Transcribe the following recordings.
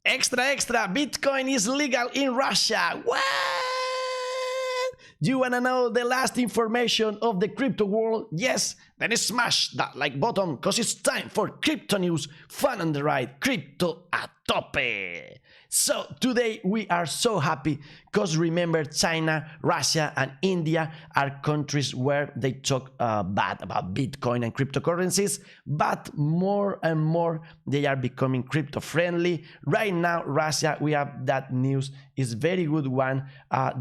Extra, extra, Bitcoin is legal in Russia. What? You wanna know the last information of the crypto world? Yes? Then smash that like button, cause it's time for crypto news, fun on the ride, crypto a tope. So today we are so happy because remember China, Russia and India are countries where they talk bad about Bitcoin and cryptocurrencies, but more and more they are becoming crypto friendly. Right now Russia, we have that news, is very good one.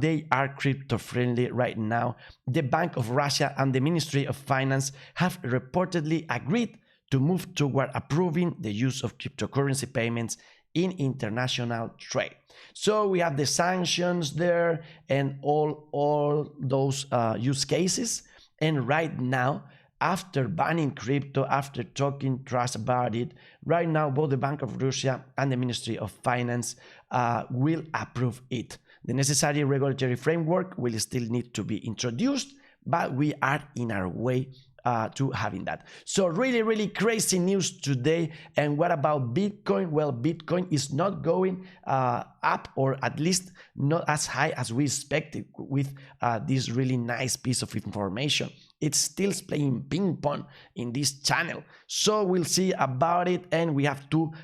They are crypto friendly right now. The Bank of Russia and the Ministry of Finance have reportedly agreed to move toward approving the use of cryptocurrency payments in international trade. So we have the sanctions there and all those use cases. And right now, after banning crypto, after talking trash about it, right now both the Bank of Russia and the Ministry of Finance will approve it. The necessary regulatory framework will still need to be introduced, but we are in our way to having that. So really crazy news today. And what about Bitcoin? Well, Bitcoin is not going up, or at least not as high as we expected with this really nice piece of information. It's still playing ping pong in this channel. So we'll see about it, and we have to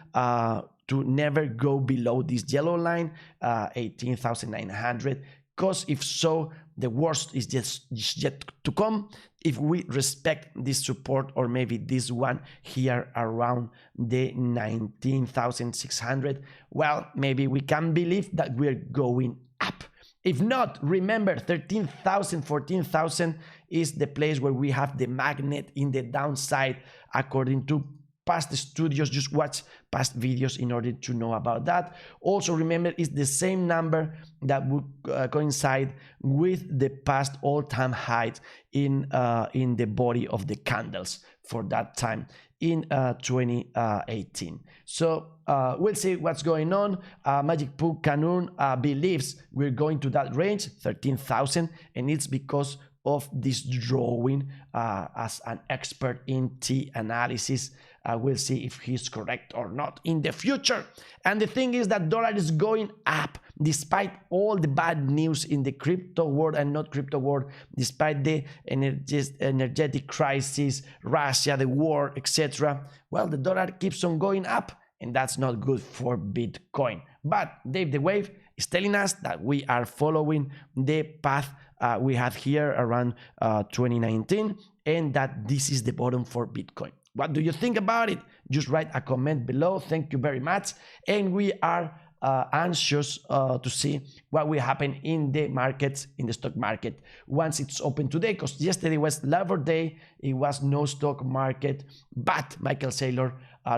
never go below this yellow line, 18,900, because if so, the worst is just yet to come. If we respect this support, or maybe this one here around the 19,600, well, maybe we can believe that we're going up. If not, remember 13,000, 14,000 is the place where we have the magnet in the downside according to past studios. Just watch past videos in order to know about that. Also remember, it's the same number that would coincide with the past all-time height in the body of the candles for that time in 2018. So we'll see what's going on. Magic Poo Canun believes we're going to that range, 13,000, and it's because of this drawing as an expert in T analysis. We'll see if he's correct or not in the future. And the thing is that dollar is going up despite all the bad news in the crypto world and not crypto world, despite the energetic crisis, Russia, the war, etc. Well, the dollar keeps on going up, and that's not good for Bitcoin. But Dave the Wave is telling us that we are following the path we had here around 2019, and that this is the bottom for Bitcoin. What do you think about it? Just write a comment below. Thank you very much. And we are anxious to see what will happen in the markets, in the stock market, once it's open today, because yesterday was Labor Day, it was no stock market, but Michael Saylor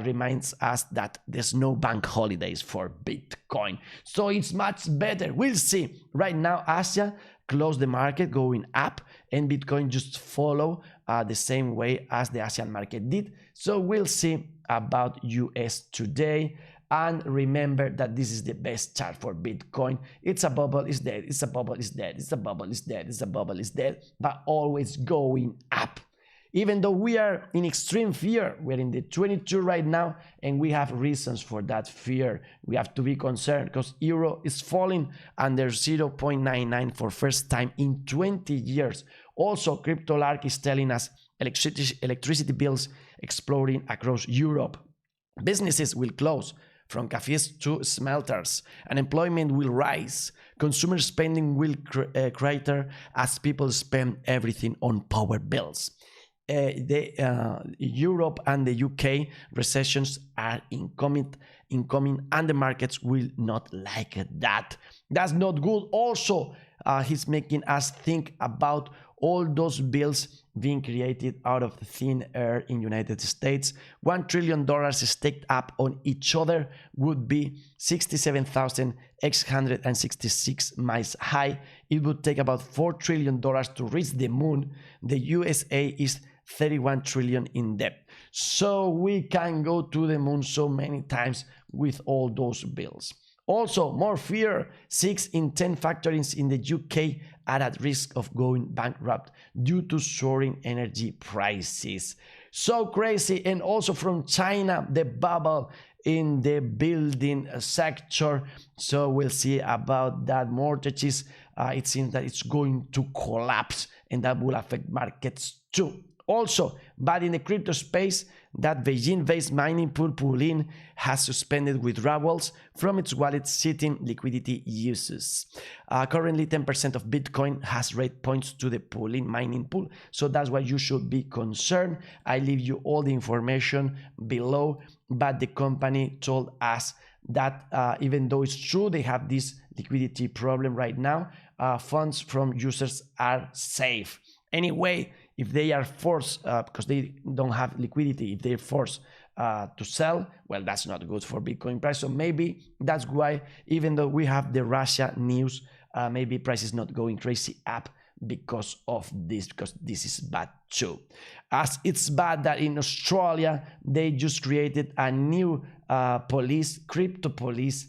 reminds us that there's no bank holidays for Bitcoin, so it's much better. We'll see. Right now Asia closed the market going up, and Bitcoin just follow the same way as the Asian market did. So we'll see about US today. And remember that this is the best chart for Bitcoin. It's a bubble, it's dead, it's a bubble, it's dead, it's a bubble, it's dead, it's a bubble, it's dead, but always going up. Even though we are in extreme fear, we're in the 22 right now, and we have reasons for that fear. We have to be concerned because euro is falling under 0.99 for first time in 20 years. Also, CryptoLark is telling us electricity bills exploding across Europe. Businesses will close, from cafes to smelters. Unemployment will rise. Consumer spending will crater as people spend everything on power bills. Europe and the UK recessions are incoming, and the markets will not like that. That's not good. Also, he's making us think about all those bills being created out of thin air in United States. $1 trillion staked up on each other would be 67,866 miles high. It would take about $4 trillion to reach the moon. The USA is 31 trillion in debt. So we can go to the moon so many times with all those bills. Also, more fear. 6 in 10 factories in the UK are at risk of going bankrupt due to soaring energy prices. So crazy. And also from China, the bubble in the building sector. So we'll see about that. Mortgages, it seems that it's going to collapse, and that will affect markets too. Also, but in the crypto space, that Beijing-based mining pool Poolin has suspended withdrawals from its wallet, citing liquidity uses. Currently, 10% of Bitcoin has rate points to the Poolin mining pool, so that's why you should be concerned. I leave you all the information below, but the company told us that even though it's true they have this liquidity problem right now, funds from users are safe. Anyway, if they are forced, because they don't have liquidity, if they're forced to sell, well, that's not good for Bitcoin price. So maybe that's why, even though we have the Russia news, maybe price is not going crazy up because of this, because this is bad too. As it's bad that in Australia, they just created a new police, crypto police,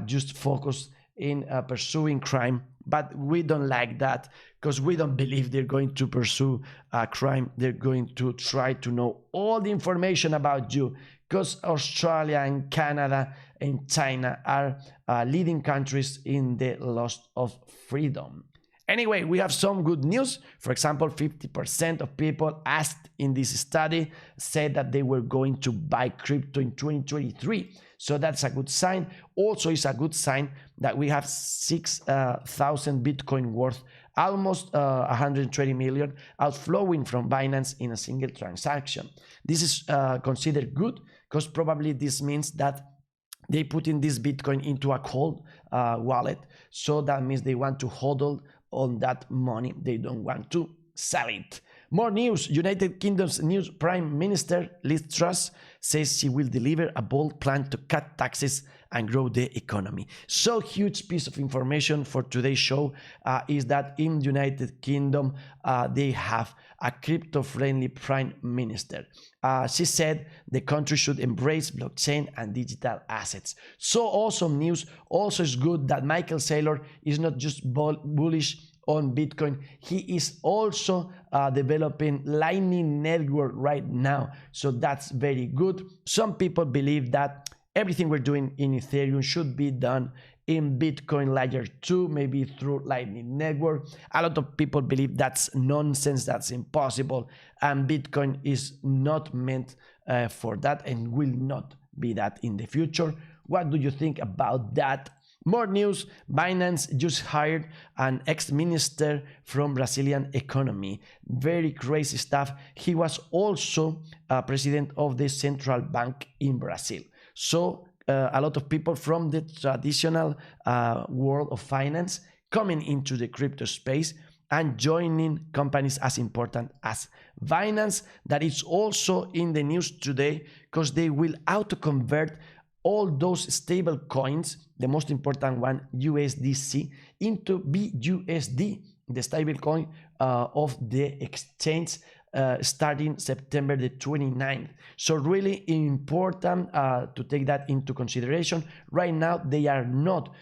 just focused in pursuing crime. But we don't like that, because we don't believe they're going to pursue crime. They're going to try to know all the information about you, because Australia and Canada and China are leading countries in the loss of freedom. Anyway, we have some good news. For example, 50% of people asked in this study said that they were going to buy crypto in 2023. So that's a good sign. Also, it's a good sign that we have 6,000 Bitcoin worth, almost 120 million, outflowing from Binance in a single transaction. This is considered good, because probably this means that they put in this Bitcoin into a cold wallet. So that means they want to hodl on that money. They don't want to sell it. More news. United Kingdom's new Prime Minister, Liz Truss, says she will deliver a bold plan to cut taxes and grow the economy. So huge piece of information for today's show is that in United Kingdom, they have a crypto-friendly Prime Minister. She said the country should embrace blockchain and digital assets. So awesome news. Also, it's good that Michael Saylor is not just bullish on Bitcoin. He is also developing Lightning Network right now. So that's very good. Some people believe that everything we're doing in Ethereum should be done in Bitcoin layer 2, maybe through Lightning Network. A lot of people believe that's nonsense, that's impossible, and Bitcoin is not meant for that and will not be that in the future. What do you think about that? More news. Binance just hired an ex-minister from Brazilian economy. Very crazy stuff. He was also president of the central bank in Brazil. So a lot of people from the traditional world of finance coming into the crypto space and joining companies as important as Binance, that is also in the news today, because they will auto-convert all those stable coins, the most important one, USDC, into BUSD, the stable coin of the exchange, starting September the 29th. So really important to take that into consideration. Right now, they are not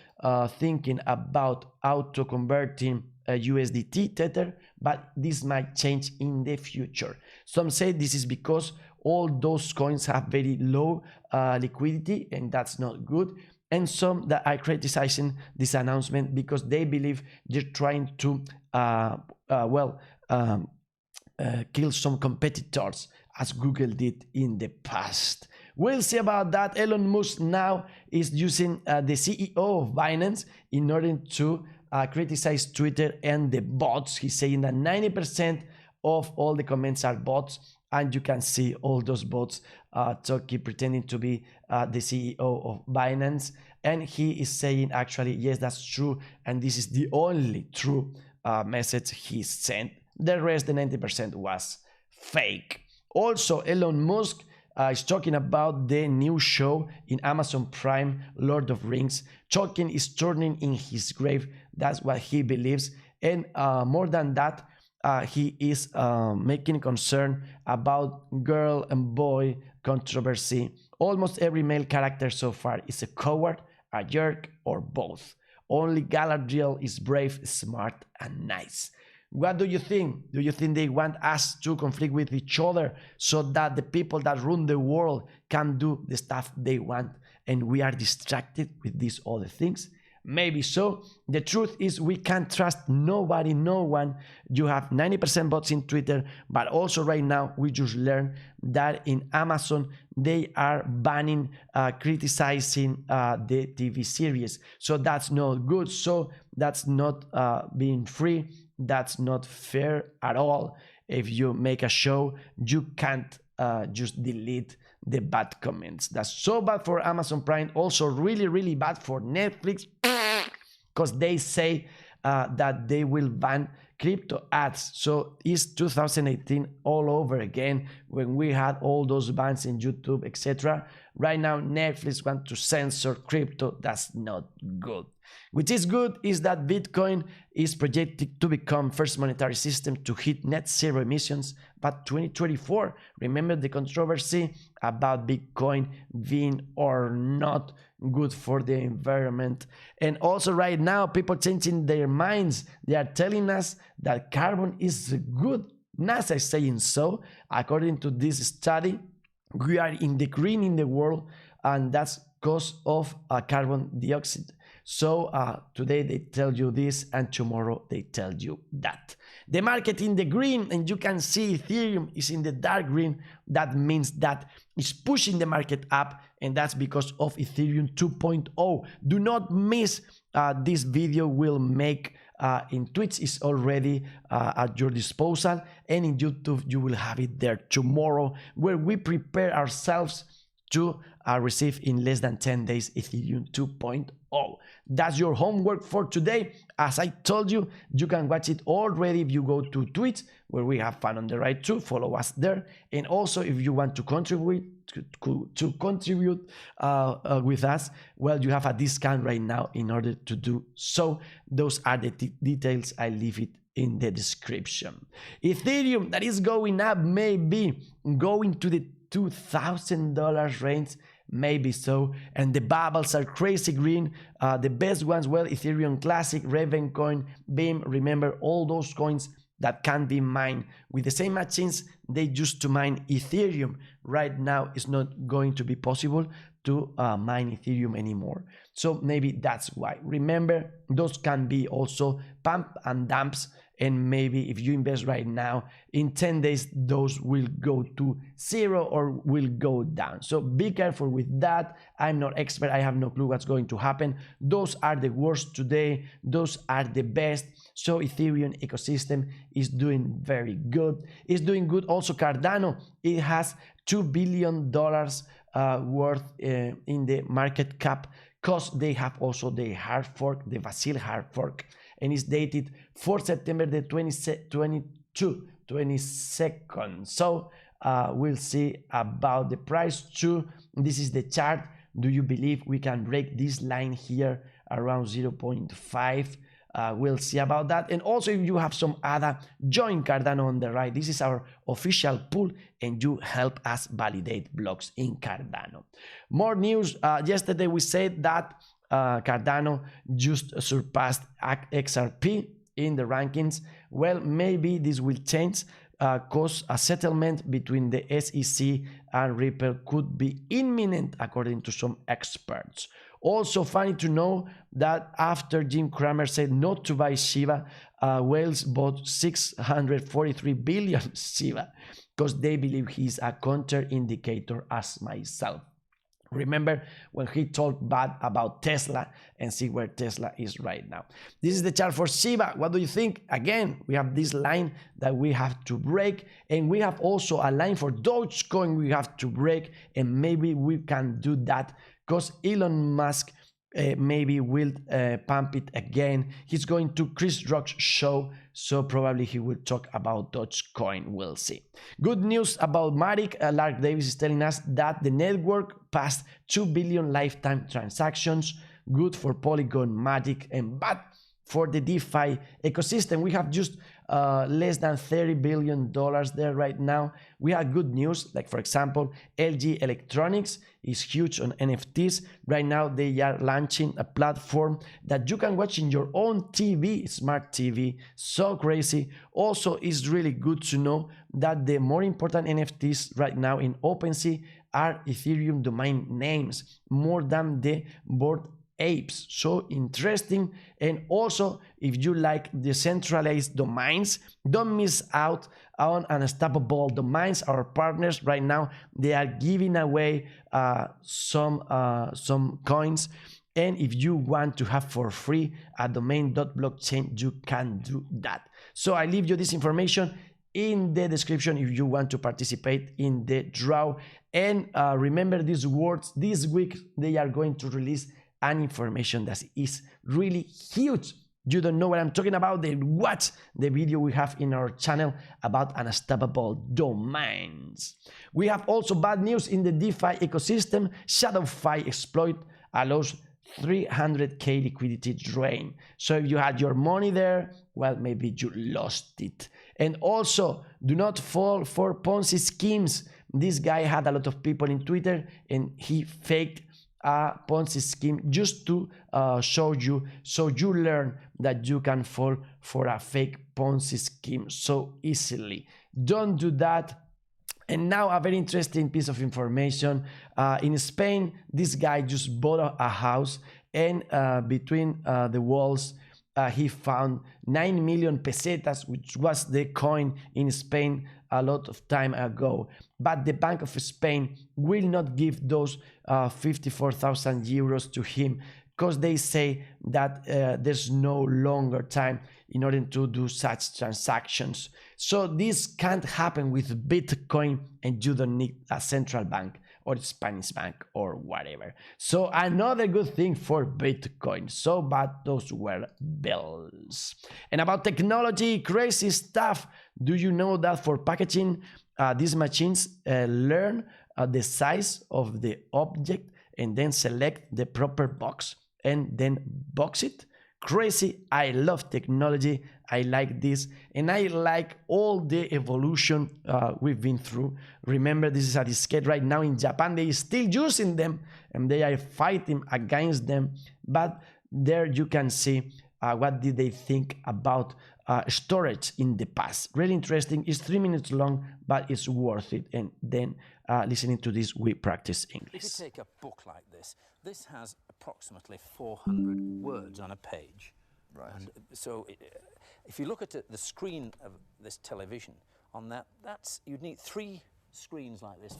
thinking about auto-converting USDT Tether, but this might change in the future. Some say this is because all those coins have very low liquidity, and that's not good. And some that are criticizing this announcement because they believe they're trying to kill some competitors, as Google did in the past. We'll see about that. Elon Musk now is using the CEO of Binance in order to criticize Twitter and the bots. He's saying that 90% of all the comments are bots, and you can see all those bots talking, pretending to be the CEO of Binance. And he is saying, actually, yes, that's true, and this is the only true message he sent. The rest, the 90%, was fake. Also, Elon Musk is talking about the new show in Amazon Prime, Lord of Rings. Tolkien is turning in his grave. That's what he believes. And more than that, he is making concern about girl and boy controversy. Almost every male character so far is a coward, a jerk, or both. Only Galadriel is brave, smart, and nice. What do you think? Do you think they want us to conflict with each other so that the people that run the world can do the stuff they want and we are distracted with these other things? Maybe so. The truth is we can't trust nobody, no one. You have 90% bots in Twitter, but also right now we just learned that in Amazon they are banning criticizing the TV series. So that's not good. So that's not being free. That's not fair at all. If you make a show, you can't just delete the bad comments. That's so bad for Amazon Prime. Also really bad for Netflix, because they say that they will ban crypto ads. So it's 2018 all over again, when we had all those bans in YouTube, etc. Right now Netflix wants to censor crypto. That's not good. Which is good is that Bitcoin is projected to become first monetary system to hit net zero emissions by 2024. Remember the controversy about Bitcoin being or not good for the environment. And also right now people changing their minds. They are telling us that carbon is good. NASA is saying so. According to this study, we are in the green in the world, and that's because of carbon dioxide. So today they tell you this and tomorrow they tell you that. The market in the green, and you can see Ethereum is in the dark green. That means that it's pushing the market up, and that's because of Ethereum 2.0. Do not miss this video. Will make in Twitch is already at your disposal, and in YouTube you will have it there tomorrow, where we prepare ourselves to receive in less than 10 days Ethereum 2.0. That's your homework for today. As I told you, you can watch it already if you go to Twitch, where we have fun on the right too. Follow us there. And also if you want to contribute with us, well, you have a discount right now in order to do so. Those are the details. I leave it in the description. Ethereum that is going up, maybe going to the $2,000 range, maybe so, and the bubbles are crazy green. The best ones, well, Ethereum Classic, Ravencoin, Beam. Remember all those coins that can be mined with the same machines they used to mine Ethereum. Right now it's not going to be possible to mine Ethereum anymore, so maybe that's why. Remember, those can be also pump and dumps, and maybe if you invest right now, in 10 days those will go to zero or will go down. So be careful with that. I'm not expert. I have no clue what's going to happen. Those are the worst today. Those are the best. So Ethereum ecosystem is doing very good. It's doing good. Also Cardano, it has $2 billion worth in the market cap, because they have also the hard fork, the Vasil hard fork, and it's dated for September the 22nd. So we'll see about the price too. This is the chart. Do you believe we can break this line here around 0.5? We'll see about that. And also, if you have some ADA, join Cardano on the right. This is our official pool, and you help us validate blocks in Cardano. More news. Yesterday we said that Cardano just surpassed XRP in the rankings. Well, maybe this will change, cause a settlement between the SEC and Ripple could be imminent, according to some experts. Also funny to know that after Jim Cramer said not to buy Shiba, whales bought 643 billion Shiba, because they believe he's a counter indicator as myself. Remember when he talked bad about Tesla, and see where Tesla is right now. This is the chart for Shiba. What do you think? Again, we have this line that we have to break, and we have also a line for Dogecoin we have to break, and maybe we can do that because Elon Musk maybe will pump it again. He's going to Chris Rock's show, so probably he will talk about Dogecoin. We'll see. Good news about Matic. Lark Davis is telling us that the network passed 2 billion lifetime transactions. Good for Polygon, Matic, and bad for the DeFi ecosystem. We have just less than $30 billion there right now. We have good news, like for example, LG Electronics is huge on NFTs. Right now they are launching a platform that you can watch in your own TV, smart TV. So crazy. Also, it's really good to know that the more important NFTs right now in OpenSea are Ethereum domain names, more than the Bored Apes. So interesting. And also, if you like decentralized domains, don't miss out on Unstoppable Domains. Our partners right now, they are giving away some coins. And if you want to have for free a domain.blockchain, you can do that. So I leave you this information in the description if you want to participate in the draw. And remember these words, this week they are going to release an information that is really huge. You don't know what I'm talking about, then watch the video we have in our channel about unstoppable domains. We have also bad news in the DeFi ecosystem. ShadowFi exploit allows 300k liquidity drain. So if you had your money there, well, maybe you lost it. And also, do not fall for Ponzi schemes. This guy had a lot of people in Twitter and he faked a Ponzi scheme just to show you, so you learn that you can fall for a fake Ponzi scheme so easily. Don't do that. And now a very interesting piece of information. In Spain, this guy just bought a house, and between the walls he found 9 million pesetas, which was the coin in Spain a lot of time ago. But the Bank of Spain will not give those 54,000 euros to him, because they say that there's no longer time in order to do such transactions. So this can't happen with Bitcoin, and you don't need a central bank or Spanish bank or whatever. So another good thing for Bitcoin. So bad those were bills. And about technology, crazy stuff. Do you know that for packaging, these machines learn the size of the object and then select the proper box and then box it? Crazy. I love technology. I like this, and I like all the evolution we've been through. Remember, this is a diskette right now in Japan. They are still using them and they are fighting against them. But there you can see what did they think about storage in the past. Really interesting. It's 3 minutes long, but it's worth it. And then listening to this, we practice English. If you take a book like this, this has approximately 400 words on a page. Right. And so if you look at the screen of this television, on that's you'd need 3 screens like this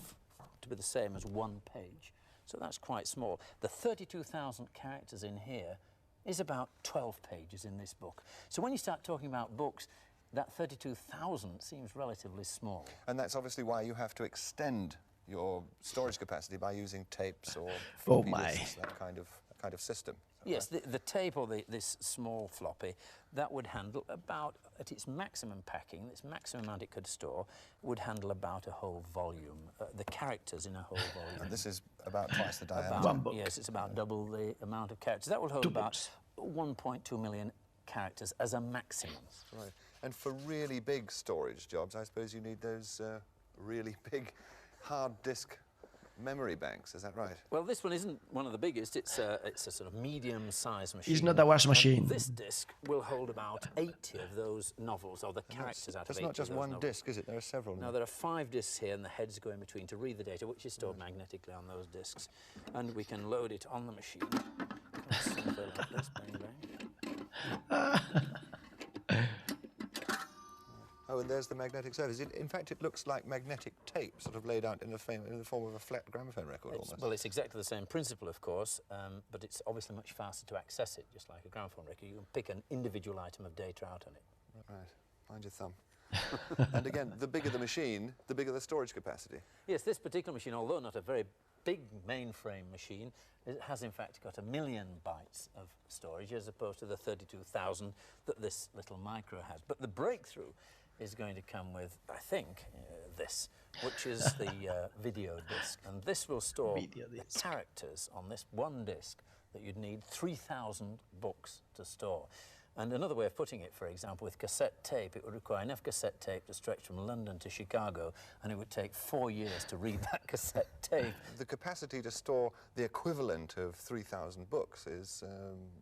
to be the same as 1 page. So that's quite small. The 32,000 characters in here is about 12 pages in this book. So when you start talking about books, that 32,000 seems relatively small. And that's obviously why you have to extend your storage capacity by using tapes or floppy disks, that kind of system. Yes, the tape or this small floppy, that would handle about, at its maximum packing, its maximum amount it could store, would handle about a whole volume, the characters in a whole volume. And this is about twice the diameter. One book. Yes, it's about double the amount of characters. That will hold about 1.2 million characters as a maximum. Right. And for really big storage jobs, I suppose you need those really big hard disk memory banks, is that right? Well, this one isn't one of the biggest. It's a sort of medium-sized machine. It's not a wash machine. This disc will hold about 80 of those novels, or the characters out of 80. That's not just one novels. disc, is it? There are several. Now, there are 5 discs here, and the heads go in between to read the data, which is stored magnetically on those discs. And we can load it on the machine. Something like this, bang, bang. Oh, and there's the magnetic surface. In fact, it looks like magnetic tape, sort of laid out in the form of a flat gramophone record almost. Well, it's exactly the same principle, of course, but it's obviously much faster to access it, just like a gramophone record. You can pick an individual item of data out on it. Right. Find your thumb. And again, the bigger the machine, the bigger the storage capacity. Yes, this particular machine, although not a very big mainframe machine, it has in fact got 1 million bytes of storage as opposed to the 32,000 that this little micro has. But the breakthrough is going to come with, I think, this, which is the video disc. And this will store the characters on this one disc that you'd need 3,000 books to store. And another way of putting it, for example, with cassette tape, it would require enough cassette tape to stretch from London to Chicago, and it would take 4 years to read that cassette tape. The capacity to store the equivalent of 3,000 books is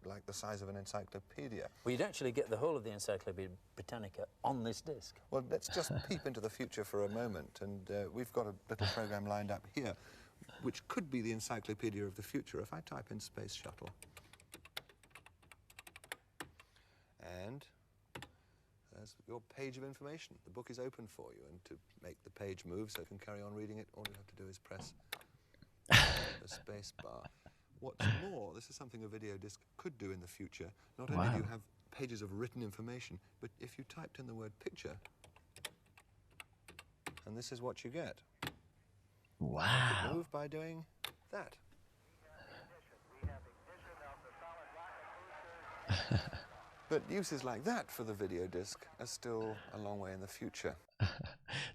like the size of an encyclopedia. Well, you'd actually get the whole of the Encyclopedia Britannica on this disc. Well, let's just peep into the future for a moment, and we've got a little program lined up here, which could be the encyclopedia of the future. If I type in Space Shuttle, and there's your page of information. The book is open for you, and to make the page move so you can carry on reading it, all you have to do is press the space bar. What's more, this is something a video disc could do in the future. Not only do you have pages of written information, but if you typed in the word picture, and this is what you get. Wow. You could move by doing that. But uses like that for the video disc are still a long way in the future.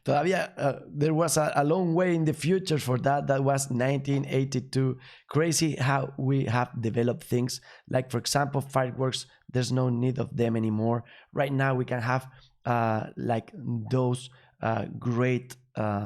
Todavía there was a long way in the future for that. That was 1982. Crazy how we have developed things. Like, for example, fireworks, there's no need of them anymore. Right now we can have like those great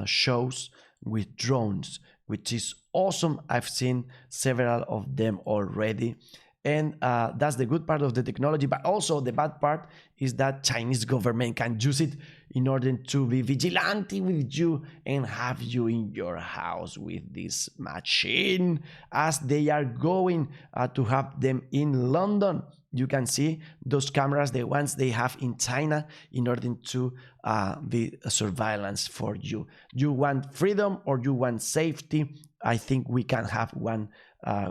shows with drones, which is awesome. I've seen several of them already. And that's the good part of the technology, but also the bad part is that Chinese government can use it in order to be vigilante with you and have you in your house with this machine, as they are going to have them in London. You can see those cameras, the ones they have in China, in order to be a surveillance for you. You want freedom or you want safety? I think we can have one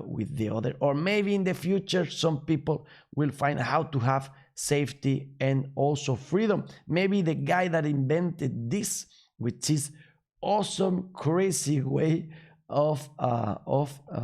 with the other, or maybe in the future some people will find how to have safety and also freedom. Maybe the guy that invented this, which is awesome, crazy way of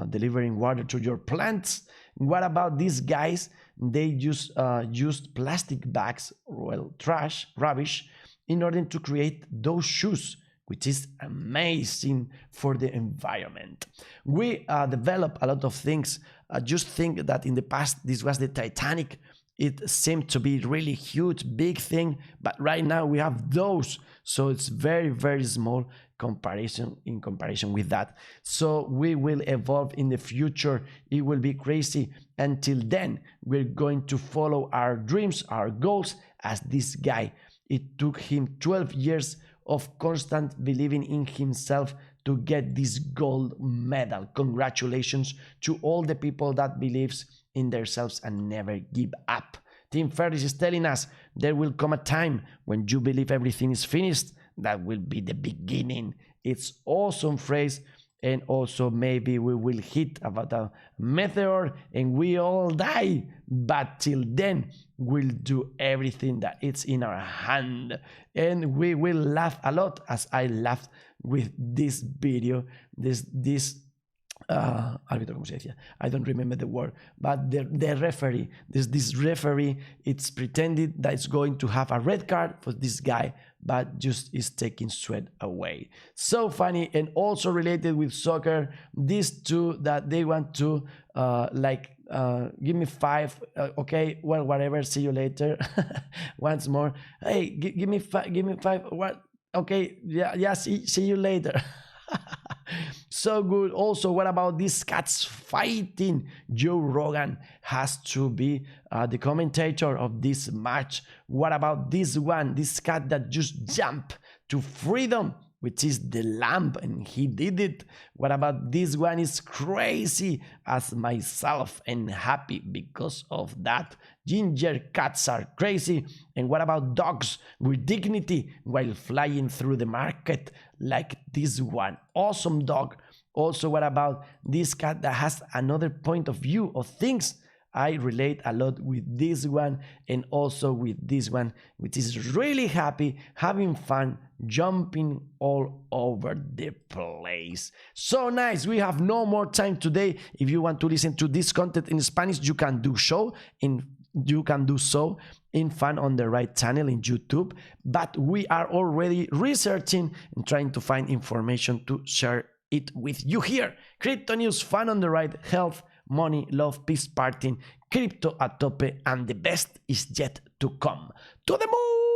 delivering water to your plants. What about these guys? They just used plastic bags, well, trash, rubbish, in order to create those shoes, which is amazing for the environment. We develop a lot of things. Just think that in the past, this was the Titanic. It seemed to be really huge, big thing, but right now we have those. So it's very, very small in comparison with that. So we will evolve in the future. It will be crazy. Until then, we're going to follow our dreams, our goals, as this guy. It took him 12 years of constant believing in himself to get this gold medal. Congratulations to all the people that believes in themselves and never give up. Tim Ferriss is telling us there will come a time when you believe everything is finished. That will be the beginning. It's awesome phrase. And also maybe we will hit about a meteor and we all die. But till then, we'll do everything that it's in our hand. And we will laugh a lot, as I laughed with this video, árbitro, ¿cómo se decía? I don't remember the word, but the referee, this referee, it's pretended that it's going to have a red card for this guy, but just is taking sweat away. So funny. And also related with soccer, these two that they want to give me 5, okay, well, whatever, see you later. Once more, hey, give me 5, what? Okay, yeah, see you later. So good. Also, what about these cats fighting? Joe Rogan has to be the commentator of this match. What about this one, this cat that just jumped to freedom, which is the lamp, and he did it? What about this one? Is crazy as myself and happy because of that. Ginger cats are crazy. And what about dogs with dignity while flying through the market like this one? Awesome dog. Also, what about this cat that has another point of view of things? I relate a lot with this one and also with this one, which is really happy, having fun, jumping all over the place. So nice. We have no more time today. If you want to listen to this content in Spanish, you can do so in Fun on the Right channel in YouTube. But we are already researching and trying to find information to share it with you here. Crypto news, Fun on the Right, health, money, love, peace, partying, crypto a tope, and the best is yet to come. To the moon!